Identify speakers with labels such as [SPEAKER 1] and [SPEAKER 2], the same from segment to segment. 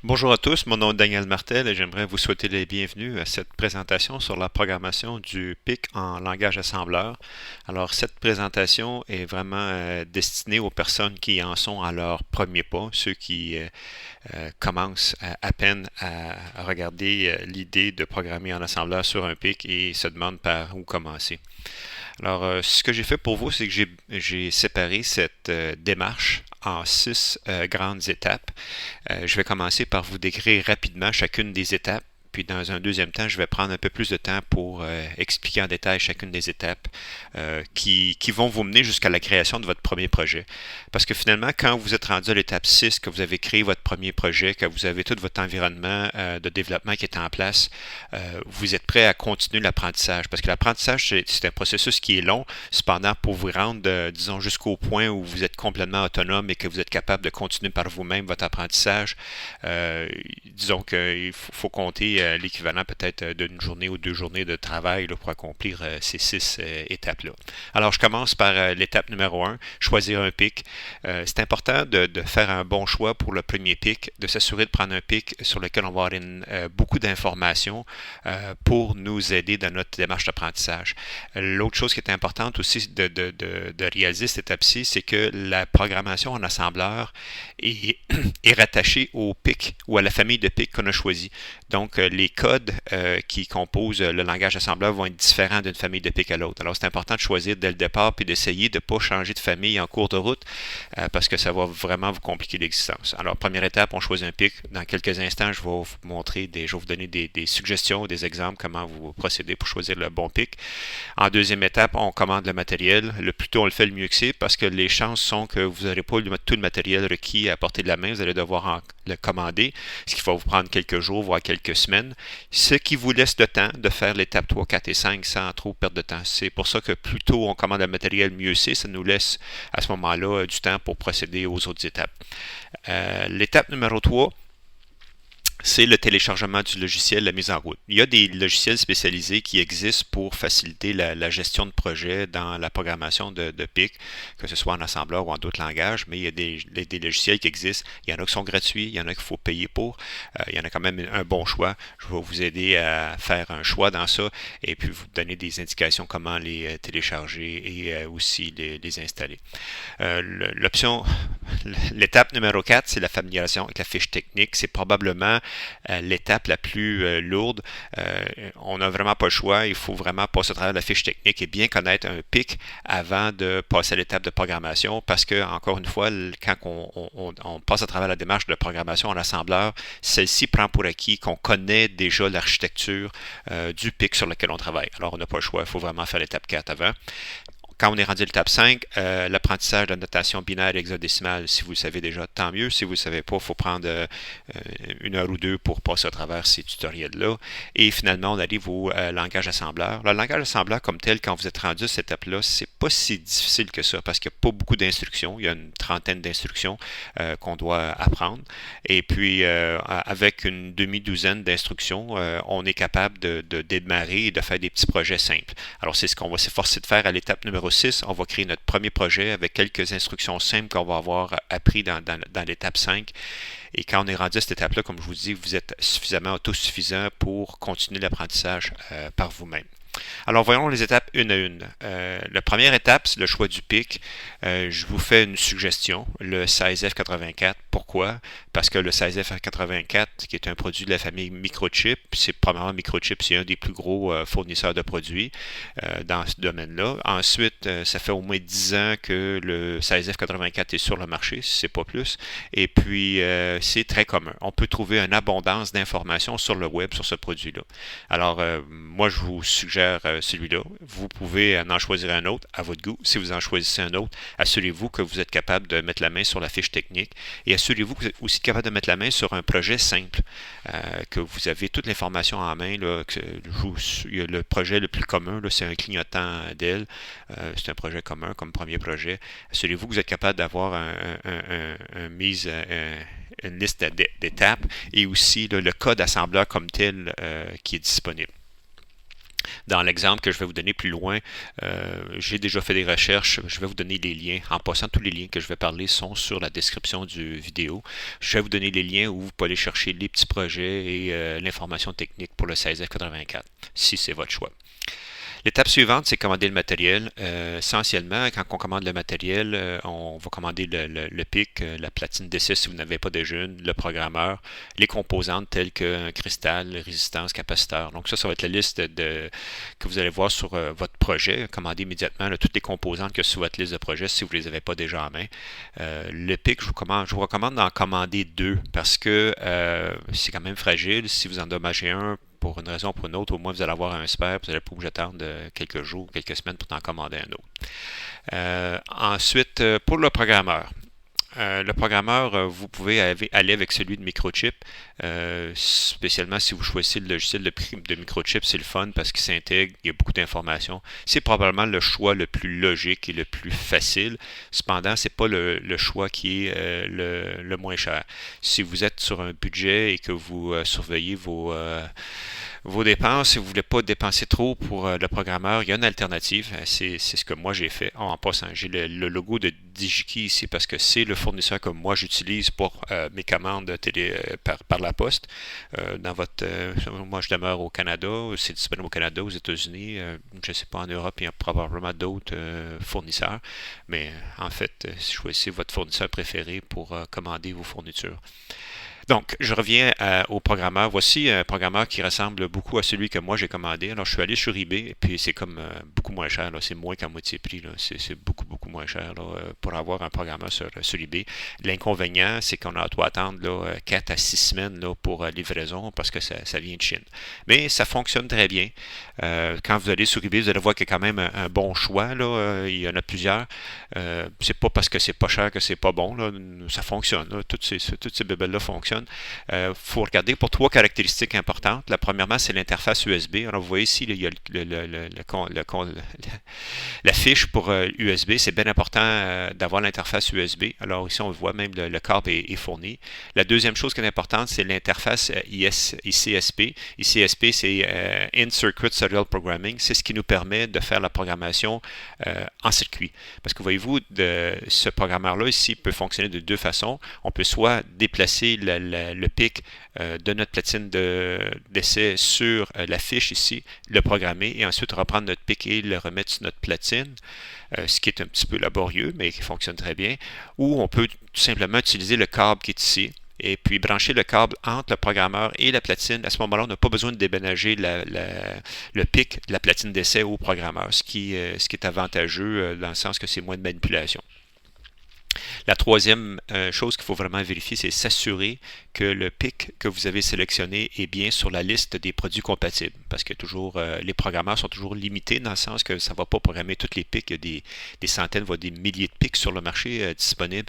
[SPEAKER 1] Bonjour à tous, mon nom est Daniel Martel et j'aimerais vous souhaiter les bienvenus à cette présentation sur la programmation du PIC en langage assembleur. Alors, cette présentation est vraiment destinée aux personnes qui en sont à leur premier pas, ceux qui commencent à peine à regarder l'idée de programmer en assembleur sur un PIC et se demandent par où commencer. Alors, ce que j'ai fait pour vous, c'est que j'ai séparé cette démarche en six grandes étapes. Je vais commencer par vous décrire rapidement chacune des étapes. Puis dans un deuxième temps, je vais prendre un peu plus de temps pour expliquer en détail chacune des étapes qui vont vous mener jusqu'à la création de votre premier projet. Parce que finalement, quand vous êtes rendu à l'étape 6, que vous avez créé votre premier projet, que vous avez tout votre environnement de développement qui est en place, vous êtes prêt à continuer l'apprentissage. Parce que l'apprentissage, c'est un processus qui est long. Cependant, pour vous rendre, disons, jusqu'au point où vous êtes complètement autonome et que vous êtes capable de continuer par vous-même votre apprentissage, disons qu'il faut compter l'équivalent peut-être d'une journée ou deux journées de travail là, pour accomplir ces six étapes-là. Alors, je commence par l'étape numéro un, choisir un pic. C'est important de faire un bon choix pour le premier pic, de s'assurer de prendre un pic sur lequel on va avoir beaucoup d'informations pour nous aider dans notre démarche d'apprentissage. L'autre chose qui est importante aussi de réaliser cette étape-ci, c'est que la programmation en assembleur est, est rattachée au pic ou à la famille de pics qu'on a choisi. Donc, les codes qui composent le langage assembleur vont être différents d'une famille de pics à l'autre. Alors, c'est important de choisir dès le départ puis d'essayer de ne pas changer de famille en cours de route parce que ça va vraiment vous compliquer l'existence. Alors, première étape, on choisit un pic. Dans quelques instants, je vais vous montrer, je vais vous donner des suggestions, des exemples, comment vous procédez pour choisir le bon pic. En deuxième étape, on commande le matériel. Le plus tôt on le fait, le mieux que c'est parce que les chances sont que vous n'aurez pas tout le matériel requis à portée de la main. Vous allez devoir le commander, ce qui va vous prendre quelques jours, voire quelques semaines, ce qui vous laisse le temps de faire l'étape 3, 4 et 5 sans trop perdre de temps. C'est pour ça que plus tôt on commande le matériel, mieux c'est. Ça nous laisse à ce moment-là du temps pour procéder aux autres étapes. L'étape numéro 3, c'est le téléchargement du logiciel, la mise en route. Il y a des logiciels spécialisés qui existent pour faciliter la gestion de projet dans la programmation de PIC, que ce soit en assembleur ou en d'autres langages, mais il y a des logiciels qui existent. Il y en a qui sont gratuits, il y en a qu'il faut payer pour. Il y en a quand même un bon choix. Je vais vous aider à faire un choix dans ça et puis vous donner des indications comment les télécharger et aussi les installer. L'option, l'étape numéro 4, c'est la familiarisation avec la fiche technique. C'est probablement l'étape la plus lourde. On n'a vraiment pas le choix. Il faut vraiment passer à travers la fiche technique et bien connaître un PIC avant de passer à l'étape de programmation parce que, encore une fois, quand on passe à travers la démarche de programmation en assembleur, celle-ci prend pour acquis qu'on connaît déjà l'architecture du PIC sur lequel on travaille. Alors, on n'a pas le choix. Il faut vraiment faire l'étape 4 avant. Quand on est rendu à l'étape 5, l'apprentissage de la notation binaire et hexadécimale, si vous le savez déjà, tant mieux. Si vous ne le savez pas, il faut prendre une heure ou deux pour passer à travers ces tutoriels-là. Et finalement, on arrive au langage assembleur. Le langage assembleur comme tel, quand vous êtes rendu à cette étape-là, c'est pas si difficile que ça parce qu'il n'y a pas beaucoup d'instructions. Il y a une trentaine d'instructions qu'on doit apprendre. Et puis, avec une demi-douzaine d'instructions, on est capable de démarrer et de faire des petits projets simples. Alors, c'est ce qu'on va s'efforcer de faire à l'étape numéro 6. On va créer notre premier projet avec quelques instructions simples qu'on va avoir appris dans l'étape 5. Et quand on est rendu à cette étape-là, comme je vous dis, vous êtes suffisamment autosuffisant pour continuer l'apprentissage par vous-même. Alors, voyons les étapes une à une. La première étape, c'est le choix du PIC. Je vous fais une suggestion, le 16F84. Pourquoi? Parce que le 16F84, qui est un produit de la famille Microchip, c'est probablement Microchip, c'est un des plus gros fournisseurs de produits dans ce domaine-là. Ensuite, ça fait au moins 10 ans que le 16F84 est sur le marché, si c'est pas plus. Et puis, c'est très commun. On peut trouver une abondance d'informations sur le web sur ce produit-là. Alors, moi, je vous suggère celui-là. Vous pouvez en choisir un autre à votre goût. Si vous en choisissez un autre, assurez-vous que vous êtes capable de mettre la main sur la fiche technique et assurez-vous que vous êtes aussi capable de mettre la main sur un projet simple, que vous avez toute l'information en main. Là, le projet le plus commun, c'est un clignotant Dell. C'est un projet commun comme premier projet. Assurez-vous que vous êtes capable d'avoir une liste d'étapes et aussi le code assembleur comme tel qui est disponible. Dans l'exemple que je vais vous donner plus loin, j'ai déjà fait des recherches, je vais vous donner les liens. En passant, tous les liens que je vais parler sont sur la description du vidéo. Je vais vous donner les liens où vous pouvez aller chercher les petits projets et l'information technique pour le 16F84, si c'est votre choix. L'étape suivante, c'est commander le matériel. Essentiellement, quand on commande le matériel, on va commander le PIC, la platine d'essai si vous n'avez pas déjà une, le programmeur, les composantes telles qu'un cristal, résistance, capaciteur. Donc ça va être la liste que vous allez voir sur votre projet. Commandez immédiatement toutes les composantes que sur votre liste de projet si vous ne les avez pas déjà en main. Le PIC, je vous recommande d'en commander deux parce que c'est quand même fragile. Si vous endommagez un, pour une raison ou pour une autre, au moins vous allez avoir un spare, vous n'allez pas obligé d'attendre quelques jours, quelques semaines pour en commander un autre. Ensuite, pour le programmeur, vous pouvez aller avec celui de Microchip, spécialement si vous choisissez le logiciel de Microchip, c'est le fun parce qu'il s'intègre, il y a beaucoup d'informations. C'est probablement le choix le plus logique et le plus facile. Cependant, ce n'est pas le choix qui est le moins cher. Si vous êtes sur un budget et que vous surveillez vos dépenses, si vous ne voulez pas dépenser trop pour le programmeur, il y a une alternative. C'est ce que moi j'ai fait. En passant, j'ai le logo de DigiKey ici parce que c'est le fournisseur que moi j'utilise pour mes commandes par la poste. Moi je demeure au Canada, c'est disponible au Canada, aux États-Unis. Je ne sais pas, en Europe, il y a probablement d'autres fournisseurs. Mais en fait, choisissez votre fournisseur préféré pour commander vos fournitures. Donc, je reviens au programmeur. Voici un programmeur qui ressemble beaucoup à celui que moi j'ai commandé. Alors, je suis allé sur eBay et puis c'est comme beaucoup moins cher. C'est moins qu'à moitié prix. C'est beaucoup, beaucoup moins cher pour avoir un programmeur sur eBay. L'inconvénient, c'est qu'on doit attendre 4 à 6 semaines pour livraison parce que ça vient de Chine. Mais ça fonctionne très bien. Quand vous allez sur eBay, vous allez voir qu'il y a quand même un bon choix. Il y en a plusieurs. C'est pas parce que c'est pas cher que c'est pas bon. Ça fonctionne. Toutes ces bébelles-là fonctionnent. Faut regarder pour 3 caractéristiques importantes. La premièrement, c'est l'interface USB. Alors, vous voyez ici, il y a la fiche pour USB. C'est bien important d'avoir l'interface USB. Alors, ici, on le voit, même le câble est fourni. La deuxième chose qui est importante, c'est l'interface ICSP. ICSP, c'est In-Circuit Serial Programming. C'est ce qui nous permet de faire la programmation en circuit. Parce que voyez-vous, ce programmeur-là ici peut fonctionner de deux façons. On peut soit déplacer le PIC de notre platine d'essai sur la fiche ici, le programmer et ensuite reprendre notre PIC et le remettre sur notre platine, ce qui est un petit peu laborieux mais qui fonctionne très bien. Ou on peut tout simplement utiliser le câble qui est ici et puis brancher le câble entre le programmeur et la platine. À ce moment-là, on n'a pas besoin de déménager le PIC de la platine d'essai au programmeur, ce qui est avantageux dans le sens que c'est moins de manipulation. La troisième chose qu'il faut vraiment vérifier, c'est s'assurer que le PIC que vous avez sélectionné est bien sur la liste des produits compatibles. Parce que toujours, les programmeurs sont toujours limités dans le sens que ça ne va pas programmer tous les PIC. Il y a des centaines, voire des milliers de PIC sur le marché disponibles.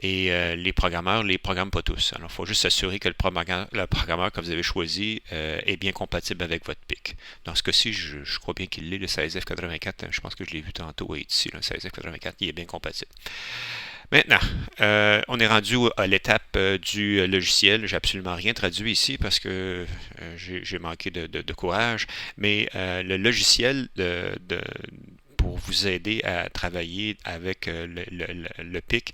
[SPEAKER 1] Et les programmeurs ne les programment pas tous. Alors, il faut juste s'assurer que le programmeur que vous avez choisi est bien compatible avec votre PIC. Dans ce cas-ci, je crois bien qu'il l'est, le 16F84. Je pense que je l'ai vu tantôt ici, le 16F84, il est bien compatible. Maintenant, on est rendu à l'étape du logiciel. J'ai absolument rien traduit ici parce que j'ai manqué de courage, mais le logiciel pour vous aider à travailler avec le PIC.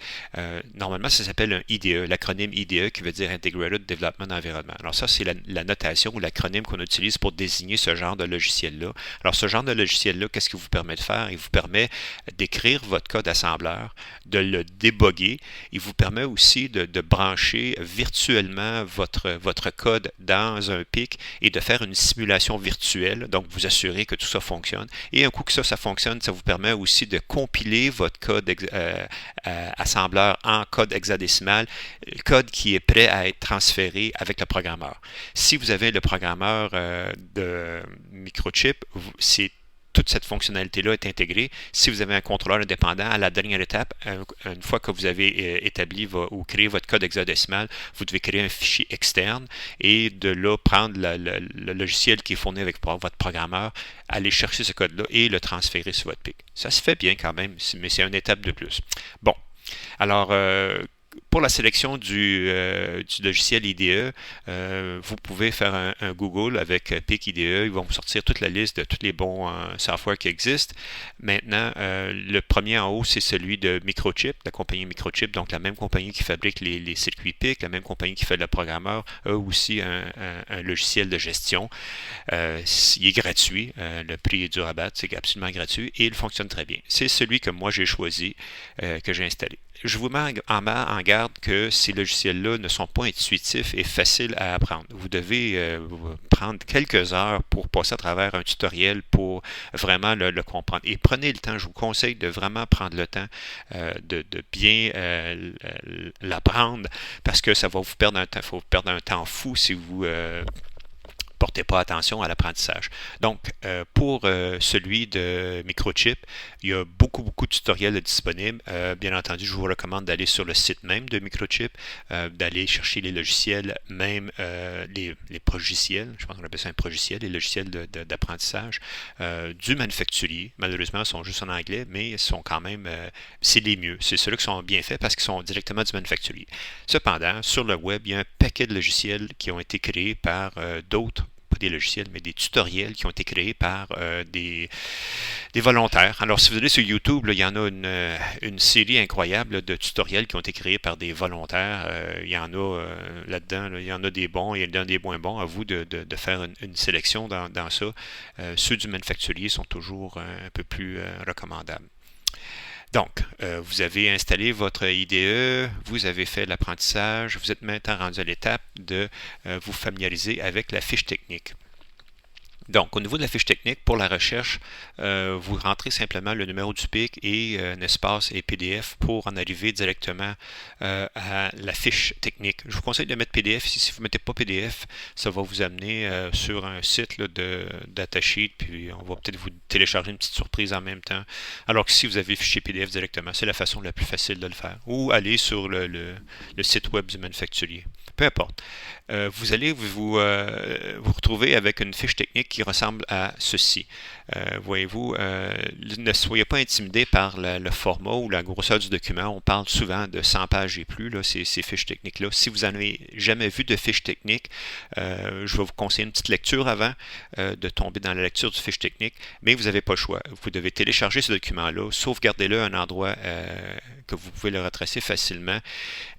[SPEAKER 1] Normalement, ça s'appelle un IDE, l'acronyme IDE qui veut dire Integrated Development Environment. Alors ça, c'est la notation ou l'acronyme qu'on utilise pour désigner ce genre de logiciel-là. Alors ce genre de logiciel-là, qu'est-ce qu'il vous permet de faire? Il vous permet d'écrire votre code assembleur, de le déboguer. Il vous permet aussi de brancher virtuellement votre code dans un PIC et de faire une simulation virtuelle, donc vous assurer que tout ça fonctionne. Et un coup que ça fonctionne, ça vous permet aussi de compiler votre code assembleur en code hexadécimal, code qui est prêt à être transféré avec le programmeur. Si vous avez le programmeur de Microchip, toute cette fonctionnalité-là est intégrée. Si vous avez un contrôleur indépendant, à la dernière étape, une fois que vous avez établi ou créé votre code hexadécimal, vous devez créer un fichier externe et de là prendre le logiciel qui est fourni avec votre programmeur, aller chercher ce code-là et le transférer sur votre PIC. Ça se fait bien quand même, mais c'est une étape de plus. Bon, alors pour la sélection du logiciel IDE, vous pouvez faire un Google avec PIC IDE. Ils vont vous sortir toute la liste de tous les bons softwares qui existent. Maintenant, le premier en haut, c'est celui de Microchip, la compagnie Microchip, donc la même compagnie qui fabrique les circuits PIC, la même compagnie qui fait le programmeur, a aussi un logiciel de gestion. Il est gratuit, le prix est du rabat, c'est absolument gratuit et il fonctionne très bien. C'est celui que moi j'ai choisi, que j'ai installé. Je vous mets en garde que ces logiciels-là ne sont pas intuitifs et faciles à apprendre. Vous devez prendre quelques heures pour passer à travers un tutoriel pour vraiment le comprendre. Et prenez le temps, je vous conseille de vraiment prendre le temps de bien l'apprendre parce que ça va vous perdre un temps, faut perdre un temps fou si vous portez pas attention à l'apprentissage. Donc, pour celui de Microchip, il y a beaucoup de tutoriels disponibles. Bien entendu, je vous recommande d'aller sur le site même de Microchip, d'aller chercher les logiciels, même les progiciels, je pense qu'on appelle ça un progiciel, les logiciels d'apprentissage du manufacturier. Malheureusement, ils sont juste en anglais, mais ils sont quand même, c'est les mieux. C'est ceux-là qui sont bien faits parce qu'ils sont directement du manufacturier. Cependant, sur le web, il y a un paquet de logiciels qui ont été créés par d'autres, pas des logiciels, mais des tutoriels qui ont été créés par des volontaires. Alors, si vous allez sur YouTube, là, il y en a une série incroyable de tutoriels qui ont été créés par des volontaires. Il y en a là-dedans, il y en a des bons et il y en a des moins bons. À vous de faire une sélection dans ça. Ceux du manufacturier sont toujours un peu plus recommandables. Donc, vous avez installé votre IDE, vous avez fait l'apprentissage, vous êtes maintenant rendu à l'étape de vous familiariser avec la fiche technique. Donc, au niveau de la fiche technique, pour la recherche, vous rentrez simplement le numéro du PIC et un espace et PDF pour en arriver directement à la fiche technique. Je vous conseille de mettre PDF ici. Si vous ne mettez pas PDF, ça va vous amener sur un site là, de datasheet, puis on va peut-être vous télécharger une petite surprise en même temps. Alors que si vous avez fichier PDF directement, c'est la façon la plus facile de le faire. Ou aller sur le site web du manufacturier. Peu importe. Vous allez vous retrouver avec une fiche technique qui ressemble à ceci. Voyez-vous, ne soyez pas intimidé par le format ou la grosseur du document. On parle souvent de 100 pages et plus, là, ces fiches techniques-là. Si vous n'avez jamais vu de fiche technique, je vais vous conseiller une petite lecture avant de tomber dans la lecture du fiche technique, mais vous n'avez pas le choix. Vous devez télécharger ce document-là, sauvegardez-le à un endroit que vous pouvez le retracer facilement,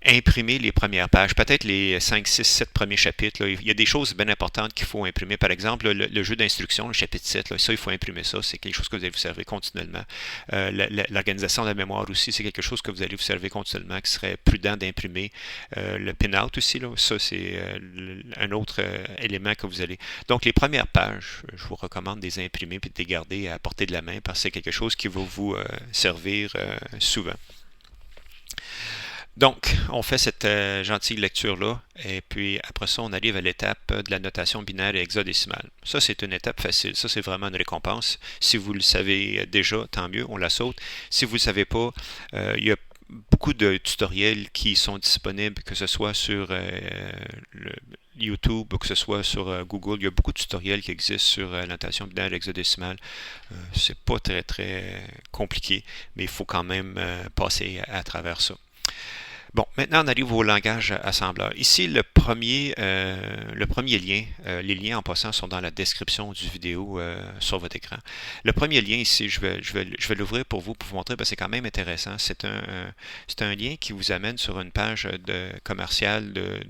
[SPEAKER 1] imprimer les premières pages, peut-être les 5, 6, 7 premiers chapitres. Là. Il y a des choses bien importantes qu'il faut imprimer. Par exemple, le jeu d'instruction, le chapitre 7, là, ça, il faut imprimer ça. C'est quelque chose que vous allez vous servir continuellement. L'organisation de la mémoire aussi, c'est quelque chose que vous allez vous servir continuellement, qui serait prudent d'imprimer. Le pin-out aussi, là, ça, c'est un autre élément que vous allez... Donc, les premières pages, je vous recommande de les imprimer et de les garder à portée de la main parce que c'est quelque chose qui va vous servir souvent. Donc, on fait cette gentille lecture-là, et puis après ça, on arrive à l'étape de la notation binaire et hexadécimale. Ça, c'est une étape facile. Ça, c'est vraiment une récompense. Si vous le savez déjà, tant mieux, on la saute. Si vous ne le savez pas, il y a beaucoup de tutoriels qui sont disponibles, que ce soit sur YouTube ou que ce soit sur Google. Il y a beaucoup de tutoriels qui existent sur la notation binaire et hexadécimale. C'est pas très compliqué, mais il faut quand même passer à travers ça. Bon, maintenant on arrive au langage assembleur. Ici, le premier lien, les liens en passant sont dans la description du vidéo sur votre écran. Le premier lien ici, je vais l'ouvrir pour vous montrer, parce que c'est quand même intéressant. C'est un lien qui vous amène sur une page commerciale de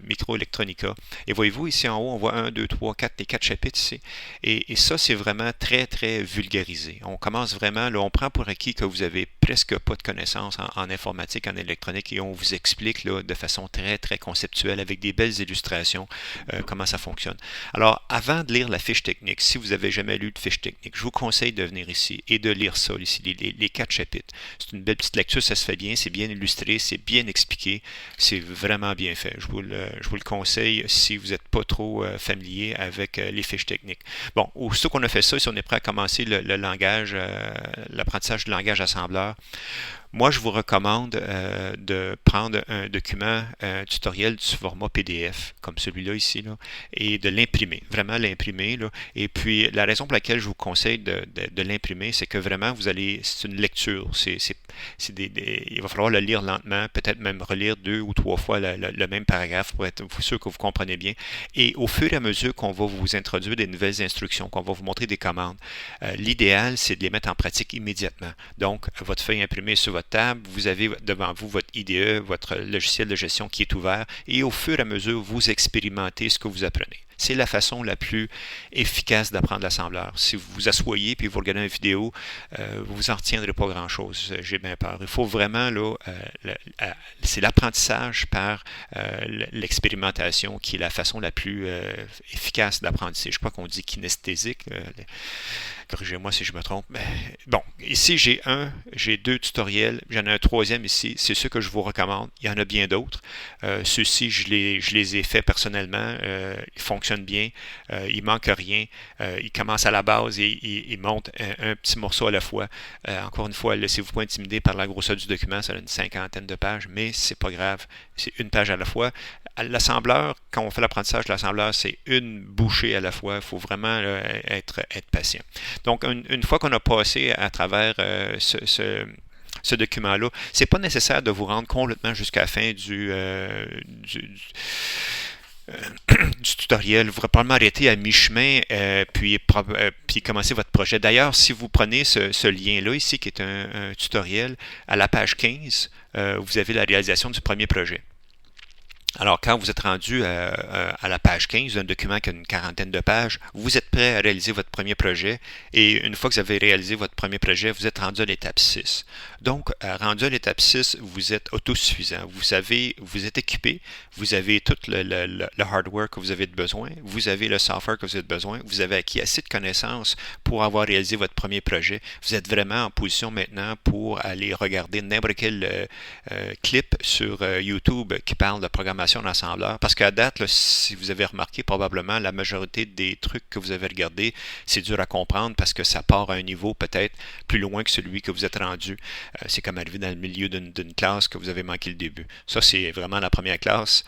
[SPEAKER 1] Microelectronica. Et voyez-vous, ici en haut, on voit 1, 2, 3, 4, les 4 chapitres ici. Et ça, c'est vraiment très vulgarisé. On commence vraiment, là, on prend pour acquis que vous avez presque pas de connaissances en informatique, en électronique, et on vous explique là, de façon très conceptuelle, avec des belles illustrations, comment ça fonctionne. Alors, avant de lire la fiche technique, si vous n'avez jamais lu de fiche technique, je vous conseille de venir ici et de lire ça, ici, les 4 chapitres. C'est une belle petite lecture, ça se fait bien, c'est bien illustré, c'est bien expliqué, c'est vraiment bien fait. Je vous le conseille si vous n'êtes pas trop familier avec les fiches techniques. Bon, aussitôt qu'on a fait ça, si on est prêt à commencer le langage, l'apprentissage du langage assembleur, Moi, je vous recommande de prendre un document, un tutoriel du format PDF, comme celui-là ici, là, et de l'imprimer, vraiment l'imprimer. Là. Et puis, la raison pour laquelle je vous conseille de l'imprimer, c'est que vraiment, c'est une lecture. Il va falloir le lire lentement, peut-être même relire 2 ou 3 fois le même paragraphe pour être sûr que vous comprenez bien. Et au fur et à mesure qu'on va vous introduire des nouvelles instructions, qu'on va vous montrer des commandes, l'idéal, c'est de les mettre en pratique immédiatement. Donc, votre feuille imprimée sur votre table, vous avez devant vous votre IDE, votre logiciel de gestion qui est ouvert, et au fur et à mesure, vous expérimentez ce que vous apprenez. C'est la façon la plus efficace d'apprendre l'assembleur. Si vous vous asseyez et vous regardez une vidéo, vous n'en retiendrez pas grand-chose, j'ai bien peur. Il faut vraiment, là, c'est l'apprentissage par l'expérimentation qui est la façon la plus efficace d'apprendre. Je crois qu'on dit kinesthésique. Corrigez-moi si je me trompe. Bon, ici j'ai 2 tutoriels, j'en ai un troisième ici, c'est ce que je vous recommande. Il y en a bien d'autres. Ceux-ci, je les ai faits personnellement. Ils fonctionnent bien. Il ne manque rien. Ils commencent à la base et ils montent un petit morceau à la fois. Encore une fois, laissez-vous pas intimider par la grosseur du document. Ça a une 50aine de pages, mais c'est pas grave. C'est une page à la fois. L'assembleur, quand on fait l'apprentissage de l'assembleur, c'est une bouchée à la fois. Il faut vraiment être patient. Donc, une fois qu'on a passé à travers ce document-là, ce n'est pas nécessaire de vous rendre complètement jusqu'à la fin du tutoriel. Vous pourrez probablement arrêter à mi-chemin puis commencer votre projet. D'ailleurs, si vous prenez ce lien-là ici, qui est un tutoriel, à la page 15, vous avez la réalisation du premier projet. Alors, quand vous êtes rendu à la page 15 d'un document qui a une 40aine de pages, vous êtes prêt à réaliser votre premier projet. Et une fois que vous avez réalisé votre premier projet, vous êtes rendu à l'étape 6. Donc, rendu à l'étape 6, vous êtes autosuffisant. Vous êtes équipé, vous avez tout le hardware que vous avez besoin, vous avez le software que vous avez besoin, vous avez acquis assez de connaissances pour avoir réalisé votre premier projet. Vous êtes vraiment en position maintenant pour aller regarder n'importe quel clip sur YouTube qui parle de programmation d'assembleur. Parce qu'à date, là, si vous avez remarqué, probablement la majorité des trucs que vous avez regardés, c'est dur à comprendre parce que ça part à un niveau peut-être plus loin que celui que vous êtes rendu. C'est comme arriver dans le milieu d'une classe que vous avez manqué le début. Ça, c'est vraiment la première classe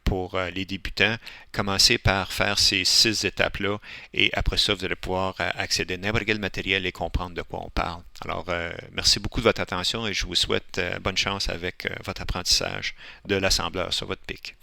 [SPEAKER 1] pour les débutants. Commencez par faire ces 6 étapes-là et après ça, vous allez pouvoir accéder à n'importe quel matériel et comprendre de quoi on parle. Alors, merci beaucoup de votre attention et je vous souhaite bonne chance avec votre apprentissage de l'assembleur sur votre PIC.